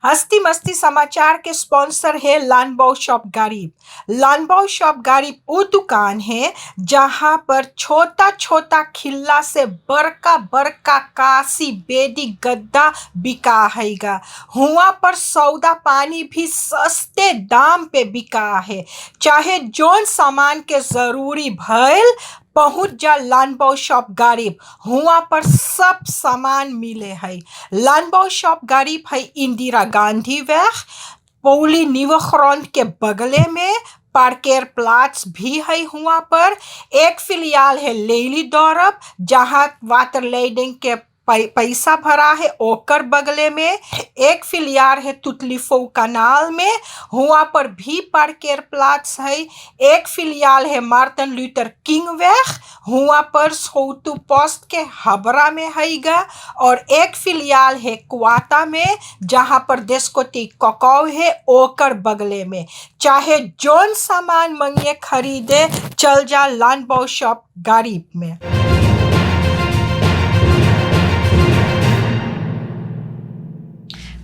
हस्ती मस्ती समाचार के स्पॉन्सर है लानबाओ शॉप गरीब। लानबाओ शॉप गरीब वो दुकान है जहाँ पर छोटा छोटा खिल्ला से बड़का बड़का काशी बेदी गद्दा बिका हैगा। हुआ पर सौदा पानी भी सस्ते दाम पे बिका है। चाहे जोन सामान के जरूरी भइल पहुंच जा लानबाओ शॉप गरीब। हुआ पर सब सामान मिले है। लानबाओ शॉप गरीब है इंदिरा गांधी वेग पौली न्यूक्रॉन के बगले में। पार्केर प्लाट्स भी है। हुआ पर एक फिलियाल है लेली दौरब जहाँ वाटर लेडिंग के पैसा भरा है ओकर बगले में। एक फिलियाल है तुतलीफो कनाल में। हुआ पर भी पार्केर प्लाट्स है। एक फिलियाल है मार्टिन लूथर किंग वेग। हुआ पर सोतु पोस्ट के हबरा में हैगा। और एक फिलियाल है क्वाटा में जहाँ पर देशकोटी कोकाव है ओकर बगले में। चाहे जोन सामान मंगे खरीदे चल जा लानबाओ शॉप गरीब में।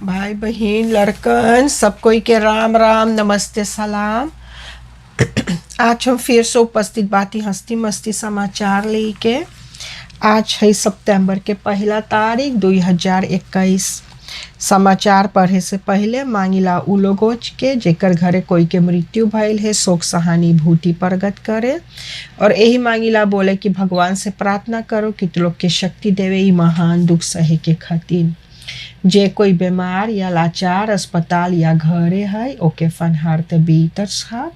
भाई बहन लड़कन सब कोई के राम राम नमस्ते सलाम। आज हम फिर से उपस्थित बाती हस्ती मस्ती समाचार लेके। आज है सितंबर के 1 तारीख 2021। समाचार पढ़े से पहले मांगिला उ लोगों के जेकर घरे कोई के मृत्यु भइल है शोक सहानुभूति प्रकट करे। और यही मांगिला बोले कि भगवान से प्रार्थना करो कि तू लोग के शक्ति देवे ई महान दुख सहे के खातिर। जे कोई बीमार या लाचार अस्पताल या घरे है ओके फनहार ते बीतर छाप।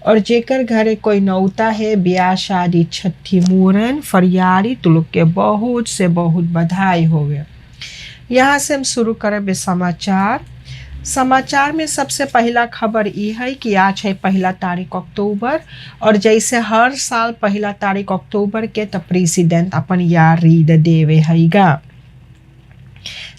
और जेकर घरे कोई नौता है ब्याह शादी छठी मूरन फरियारी तू लोग के बहुत से बहुत बधाई होवे। यहाँ से हम शुरू करें समाचार। समाचार में सबसे पहला खबर ये है कि आज है 1 अक्टूबर। और जैसे हर साल 1 अक्टूबर के तो प्रेसिडेंट अपन यार रीद देवे हैगा।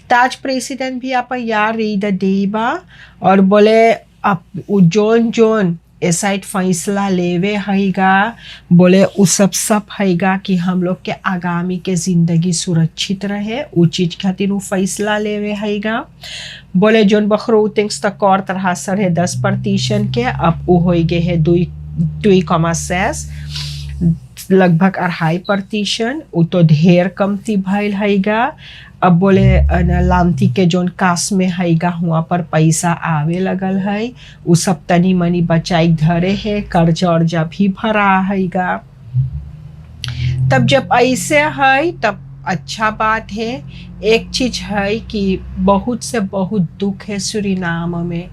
ताज प्रेसिडेंट भी अपन यार रीद देबा और बोले अब जोन जोन एसाइड फैसला लेवे हैगा बोले उ सब हैगा कि हम लोग के आगामी के जिंदगी सुरक्षित रहे उ चीज खातिर उ फैसला लेवे हैगा। बोले जोन बखरूटिंग्स तक और तरह सर है 10% के अब उ हो गए है 2.6 लगभग 2.5%। उ तो ढेर कमती भइल हैगा। अब बोले लामती के जोन कास में हैगा हुआ पर पैसा आवे लगल है उ सब तनी मनी बचाई धरे है कर्जा अर्जा भी भरा हैगा। तब जब ऐसे है तब अच्छा बात है। एक चीज है कि बहुत से बहुत दुख है सूरीनाम में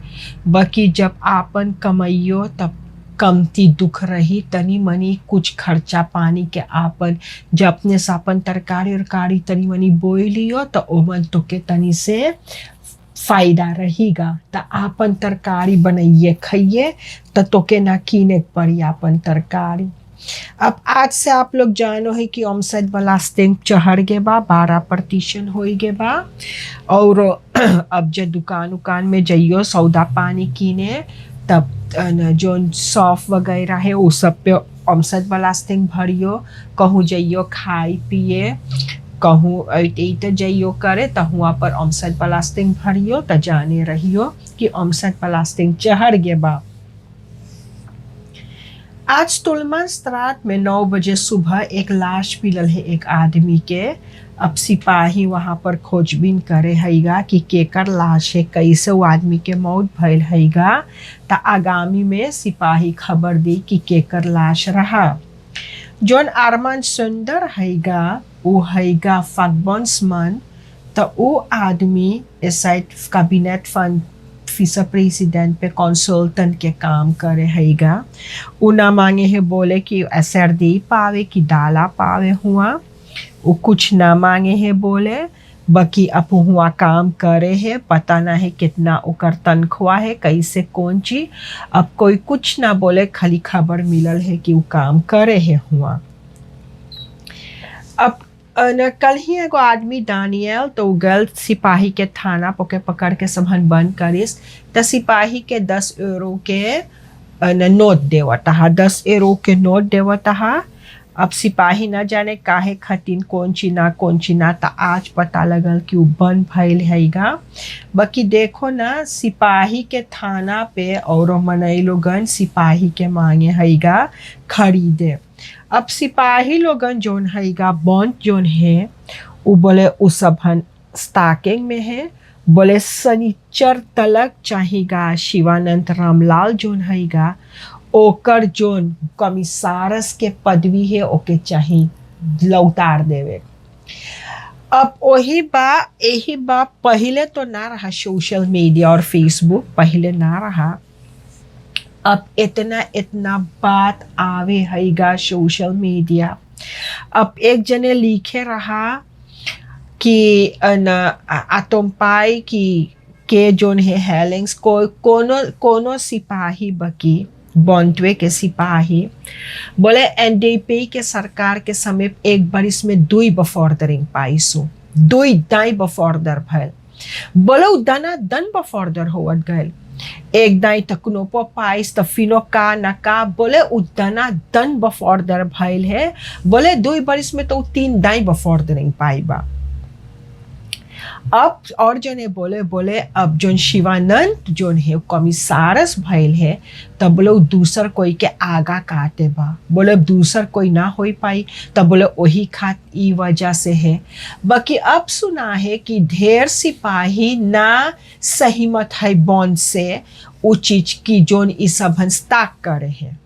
बाकी जब आपन कमाइयो तब कमती दुख रही तनी मनी कुछ खर्चा पानी के आपन जब अपने सापन तरकारी और कारी तनी मनी बोई लियो तो ओमन तो के तनी से फायदा रहेगा। तो आपन तरकारी बनाइए खाइए तो के ना कीने पड़ी आपन तरकारी। अब आज से आप लोग जानो है कि औसत बलास्टिंग चढ़ गे बा 12% हो गे बा। और अब जो दुकान उकान में जाइयो सौदा पानी कीने तब जो सॉफ वगैरह है वो सब पे औसत बलास्टिंग भरियो। कहूँ जाइयो खाई पिए कहूँ तो जाइयो करे तो हुआ पर औसत बलास्टिंग भरियो तो जाने रहियो कि औसत बलास्टिंग चढ़ गे बा। आज तुलमंस रात में 9 बजे सुबह एक लाश मिलल है एक आदमी के। अब सिपाही वहाँ पर खोजबीन करे हैगा कि केकर लाश है कैसे वो आदमी के मौत भइल हैगा। तो आगामी में सिपाही खबर दी कि केकर लाश रहा। जोन आरमान सुंदर हैगा वो हैगा फगबॉन्समन। तो वो आदमी एसाइड कैबिनेट फंड विस प्रेसिडेंट पे कंसल्टेंट के काम करे हैगा। उ ना मांगे है बोले कि असर दे पावे कि डाला पावे हुआ वो कुछ ना मांगे है बोले बाकी अब हुआ काम करे है पता ना है कितना उकर तनख्वाह है कैसे कौन चीज। अब कोई कुछ ना बोले खाली खबर मिलल है कि वो काम करे है हुआ। अब कल ही एगो आदमी दानियल तो गल सिपाही के थाना पोके पकड़ के सबहन बंद करिस। तो सिपाही के 10 यूरो के नोट देवता 10 यूरो के नोट देवता। अब सिपाही न जाने काहे खतिन कौन चीना त आज पता लगल कि उ बंद भइल हैगा। बाकी देखो ना सिपाही के थाना पे और मनई लोगन सिपाही के मांगे हैगा खरीदे। अब सिपाही लोगन जोन हैगा बॉन्ड जोन है उ बोले उ सबहन स्टॉकिंग में है। बोले सनीचर तलक चाहिएगा शिवानंद रामलाल जोन हैगा ओकर जोन कमिसारस के पदवी है ओके चाही लौटार देवे। अब वही बा यही बा पहले तो ना रहा सोशल मीडिया और फेसबुक पहले ना रहा। अब इतना बात आवे हैगा सोशल मीडिया। अब एक जने लिखे रहा कि आतोम्पाई की के जोन है हेलिंग्स कोनो सिपाही बकी बॉन्टवे के सिपाही बोले एनडीपी के सरकार के समीप एक बरिस में 2 बफॉर्डरिंग पाइसो 2 दाई बफॉर्डर भैल। बोले उदाना दन बफॉर्डर होवत गए एक दाई तकनोपो पाइस त फिनो का नका बोले उदाना दन बफॉर्डर भैल है। बोले 2 बरिस में तो 3 दाई बफॉर्डरिंग पाई बा। अब और जने बोले अब जोन शिवानंद जोन है कमिसारस भइल है तब बोले दूसर कोई के आगा काटे बा। बोले अब दूसर कोई ना हो पाई तब बोले वही खात ई वजह से है। बाकी अब सुना है कि ढेर सिपाही ना सहमत है बॉन्ड से वो चीज की जोन ई सब हंस्ताक करे है।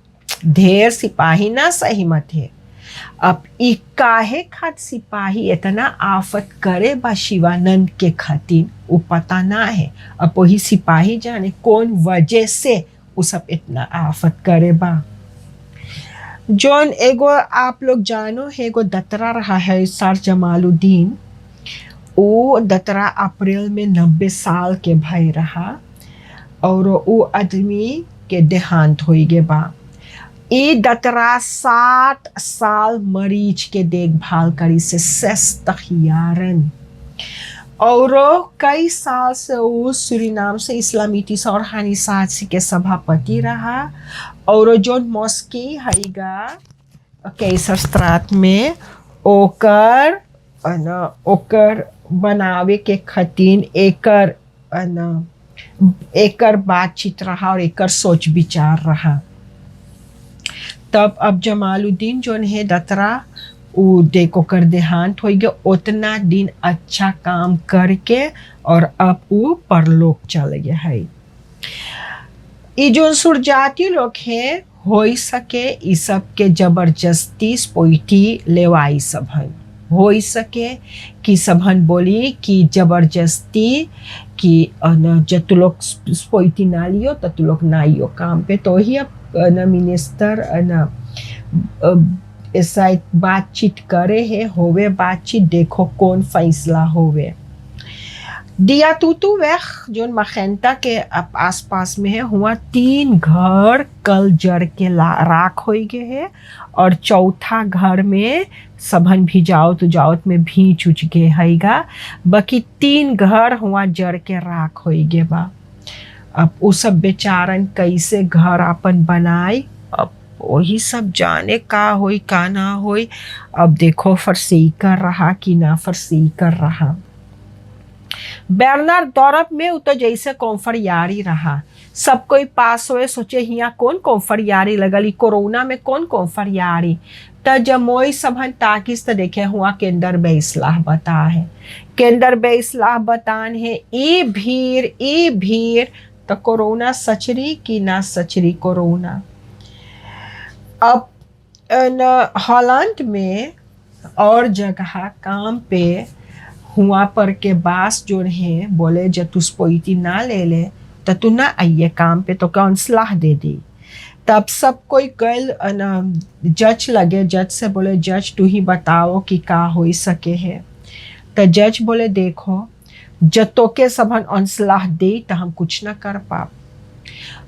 ढेर सिपाही ना सहमत है। अब ई काहे खात सिपाही इतना आफत करे बा शिवानंद के खातिर वो पता ना है। अब वही सिपाही जाने कौन वजह से वो सब इतना आफत करे बा। जोन एगो आप लोग जानो है एगो दतरा रहा है सर जमालुद्दीन। वो दतरा अप्रैल में 90 साल के भाई रहा और वो आदमी के देहांत हो गए बा। ई दतरा 60 साल मरीज के देखभाल करी से सस्तखियारन और कई साल से वो सूरीनाम से इस्लामीती और हानी साथी के सभापति रहा और जोन मॉस्की हैगा कैसर स्त्रात में ओकर बनावे के खतीन एकर बातचीत रहा और एकर सोच विचार रहा। तब अब जमालुद्दीन जोन है दतरा वो देखो कर देहांत हो गया उतना दिन अच्छा काम करके और अब वो परलोक चल गया है। ये जो सुरजाती लोग हैं हो सके ई सब के जबरदस्ती स्पोइटी लेवाई सबहन हो सके कि सबहन बोली कि जबरदस्ती कि जब तू लोग स्पोइटी ना लियो तो तू लोग ना आइयो काम पे। तो ही अब मिनिस्टर ऐसा बातचीत करे है होवे बातचीत देखो कौन फैसला होवे। दिया तूतू वेख जोन मखेंटा के आसपास में है हुआ 3 घर कल जड़ के राख हो गए है और चौथा घर में सबन भी जाओत में भी चुच गए हैगा। बाकी 3 घर हुआ जड़ के राख हो गए बा। अब वो सब बेचारन कैसे घर अपन बनाए अब वही सब जाने का होई का ना होई। अब देखो फरसी कर रहा कि ना फरसी कर रहा। बर्नार्ड दौरब में तो जैसे कॉन्फर यारी रहा सब कोई पास हुए सोचे हिया कौन कॉन्फर यारी लगली कोरोना में कौन कॉन्फर यारी त जब मोई सबन ताकिस त देखे हुआ केंद्र बेइस्लाह बता है केंद्र बेइस्लाह बतान है ई भीड़ तो कोरोना सचरी कि ना सचरी कोरोना। अब हॉलैंड में और जगह काम पे हुआ पर के बास जो है बोले जब तू स्पोइटी ना ले तो तू ना आइए काम पे तो कौन सलाह दे दी। तब सब कोई कल जज लगे जज से बोले जज तू ही बताओ कि का हो सके है। तो जज बोले देखो जब तो के सबन सलाह दे तो हम कुछ ना कर पा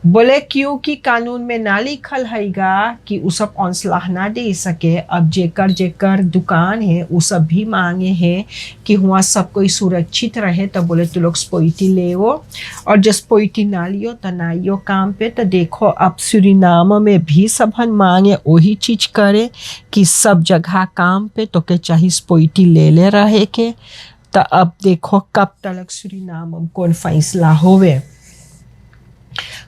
बोले क्योंकि कानून में ना लिखल हैगा कि उ सब औसलाह ना दे सके। अब जेकर जेकर दुकान है उ सब भी मांगे हैं कि हुआ सब कोई सुरक्षित रहे, तो बोले तू लोग स्पोइटी ले वो। और जब स्पोइटी ना लियो तो ना आइयो काम पे। तो देखो अब सूरीनाम में भी सबन मांगे वही चीज करे कि सब जगह काम पे तो के चाहिए स्पोइटी ले रहे के। तो अब देखो कब तक सूरीनाम में कौन फैसला होवे।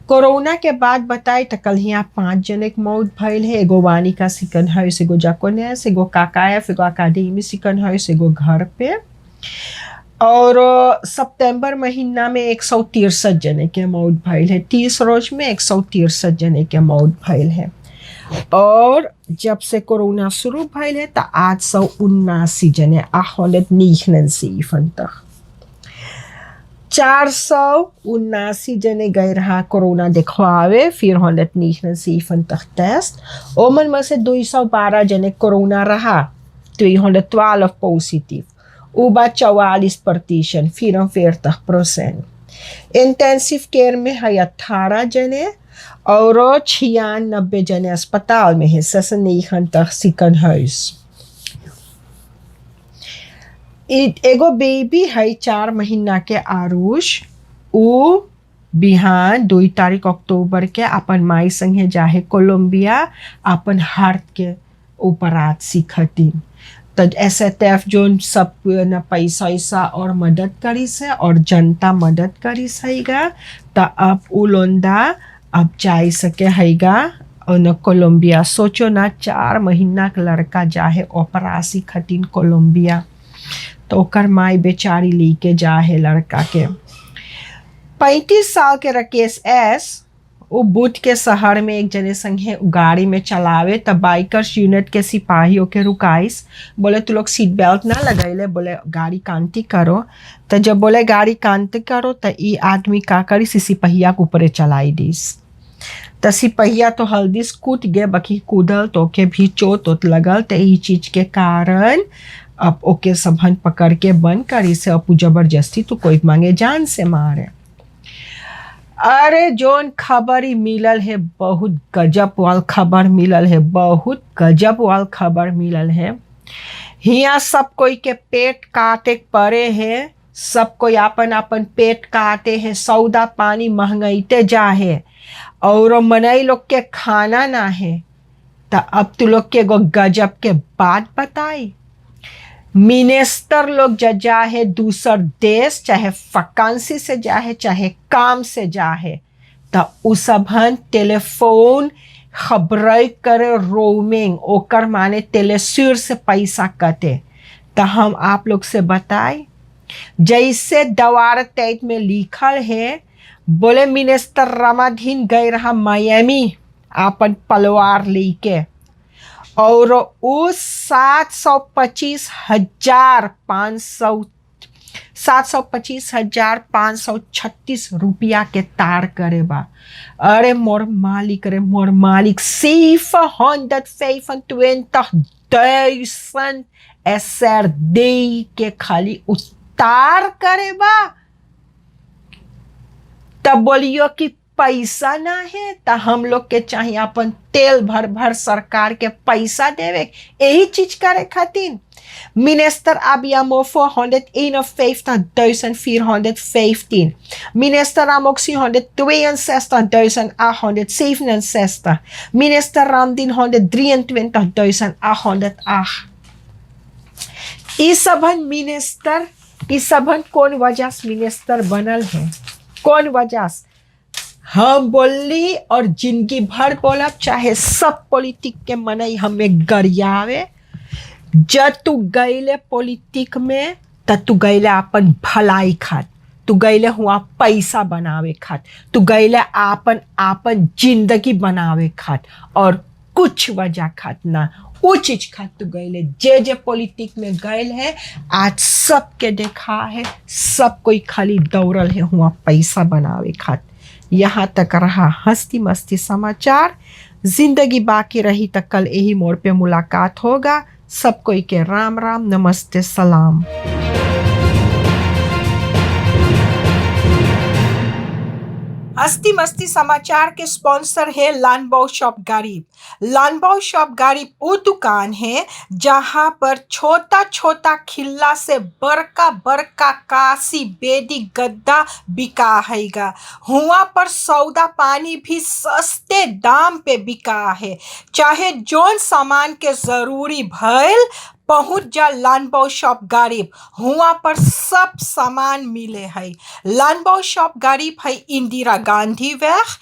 कोरोना के बाद बताए तो कल यहाँ 5 जने के मौत भइल है। एगो वानिका सिकन है, एगो जाकोनेस, एगो काकायफ, एगो अकाडेमी सिकन है, एगो घर पे। और सितंबर महीना में 163 जने के मौत भइल है। 30 रोज में 163 जने के मौत भइल है। और जब से कोरोना शुरू भइल है तो 879 जने 879 479 जने गए रहा कोरोना दिखवावे, 479 टेस्ट। ओमन में से 212 जने कोरोना रहा, 212 पॉजिटिव, उबा 44%, 44%। इंटेंसिव केयर में है 18 जने और 96 जने अस्पताल में है, 96 ziekenhuis। एगो बेबी है 4 महीना के आरुष, उ बिहान 2 तारीख अक्टूबर के अपन माई संगे जाहे कोलंबिया अपन हार्ट के उपरात सीखती। तो SATF जो सब न पैसा वैसा और मदद करी से और जनता मदद करी सहीगा। तो अब उ लोंदा अब जा सके हैगा और न कोलंबिया। सोचो ना 4 महीना के लड़का जाहे ऑपरासी खतीन कोलंबिया, तो ओकर माई बेचारी लेके जा है लड़का के। 35 साल के राकेश एस वो बुध के शहर में एक जने संगे गाड़ी में चलावे, तब बाइकर्स यूनिट के सिपाहियों के रुकाइस, बोले तू लोग सीट बेल्ट ना लगैले, बोले गाड़ी कांति करो। तो जब बोले गाड़ी कांति करो तो ये आदमी का करी सिपाहिया के ऊपर चलाई दिस। तो सिपाहिया तो हल्दी कूद गए, बाकी कूदल तो के भी चोट लगल। तो यही चीज के कारण अब ओके सबन पकड़ के बंद करी से अपू जबरदस्ती तो कोई मांगे जान से मारे। अरे जोन खबर ही मिलल है, बहुत गजब वाल खबर मिलल है, बहुत गजब वाल खबर मिलल है। हिया सब कोई के पेट काटे पड़े है, सब कोई अपन अपन पेट काटे है, सौदा पानी महंगाईते जा है और मनई लोग के खाना ना है। तो अब तू लोग के गो गजब के बात बताई। मिनिस्टर लोग जा है दूसर देश, चाहे वैकेंसी से जा है चाहे काम से जा है, तो उ सबन टेलीफोन खबर करे रोमिंग, ओकर माने टेलीसुर से पैसा कटे। तो हम आप लोग से बताए जैसे दवार तैत में लिखल है, बोले मिनिस्टर रामाधीन गए रहा मायामी अपन परिवार लेके और उस 725,536 रुपया के तार करे बा। अरे मोर मालिक, रे मोर मालिक, 725,000 SRD के खाली उतार करे बा। तब बोलियो कि पैसा ना है, तो हम लोग के चाहिए अपन तेल भर भर सरकार के पैसा देवे यही चीज करे खातिर। Minister Abiamofo 151.415. Minister Ramoxie 162.867. Minister Ramdin 123.808. ई सबन मिनिस्टर, ई सबन कौन वजह से मिनिस्टर बनल है, कौन वजह से? हम बोली और जिंदगी भर बोलब, चाहे सब पॉलिटिक के मनई हमें गरियावे। जब तू गईले पॉलिटिक में त तू गईले अपन भलाई खात, तू गईले हुआ पैसा बनावे खात, तू गईले आपन जिंदगी बनावे खात और कुछ वजह खात ना, वो चीज खात तू गईले। जे पॉलिटिक में गईल है आज सबके देखा है, सब कोई खाली दौड़ल है हुआ पैसा बनावे खात। यहाँ तक रहा हंसती मस्ती समाचार। जिंदगी बाकी रही तो कल यही मोड़ पे मुलाकात होगा। सब कोई के राम राम, नमस्ते, सलाम। हस्ती मस्ती समाचार के स्पॉन्सर है लानबाओ शॉप गरीब। लानबाओ शॉप गरीब वो दुकान है जहाँ पर छोटा छोटा खिल्ला से बड़का बड़का काशी बेदी गद्दा बिका हैगा। हुआ पर सौदा पानी भी सस्ते दाम पे बिका है। चाहे जोन सामान के जरूरी भइल पहुँच जा लानबाओ शॉप गरीब। हुआ पर सब सामान मिले है। लानबाओ शॉप गरीब है इंदिरा गांधी वेग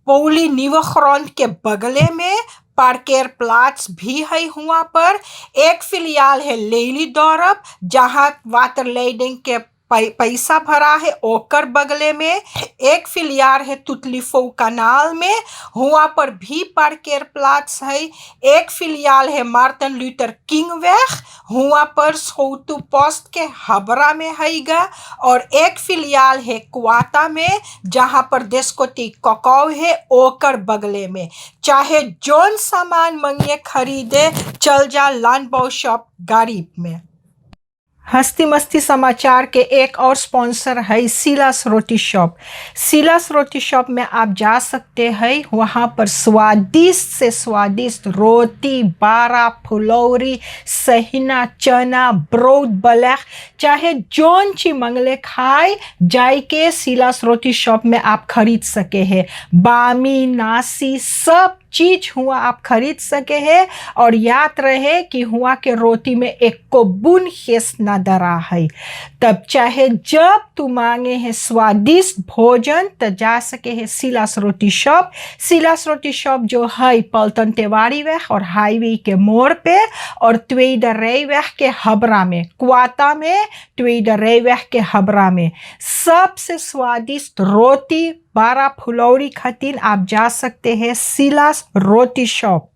पौली निवख्रॉन्ट के बगले में। पार्केर प्लाट्स भी है। हुआ पर एक फिलियाल है लेली दौरब जहाँ वाटर लेडिंग के पैसा भरा है ओकर बगले में। एक फिलियार है तुतलीफो कनाल में। हुआ पर भी पार्केर प्लाट्स है। एक फिलियाल है मार्टिन लूथर किंग वेग। हुआ पर सोतु पोस्ट के हबरा में हैगा। और एक फिलियाल है क्वाता में जहाँ पर देस्कोटी कोकाव है ओकर बगले में। चाहे जोन सामान मंगिए खरीदे चल जा लानबाओ शॉप गरीब में। हस्ती मस्ती समाचार के एक और स्पॉन्सर है सिलास रोटी शॉप। सिलास रोटी शॉप में आप जा सकते हैं। वहाँ पर स्वादिष्ट से स्वादिष्ट रोटी बारा फुलौरी सहीना चना ब्रोड बलैक चाहे जोन ची मंगले खाए जाए के सिलास रोटी शॉप में आप खरीद सके हैं। बामी नासी सब चीज हुआ आप खरीद सके हैं। और याद रहे कि हुआ के रोटी में एक को बुन हिस्स न डरा है। तब चाहे जब तू मांगे हैं स्वादिष्ट भोजन तो जा सके हैं सिलास रोटी शॉप। सिलास रोटी शॉप जो है पल्टन तेवारी वेह और हाईवे के मोड़ पे और ट्वेडर रेवेह के हबरा में क्वाता में ट्वेडर रेवेह के हबरा में सबसे स्वादिष्ट रोटी बारा फुलौरी खातिर आप जा सकते हैं सिलास रोटी शॉप।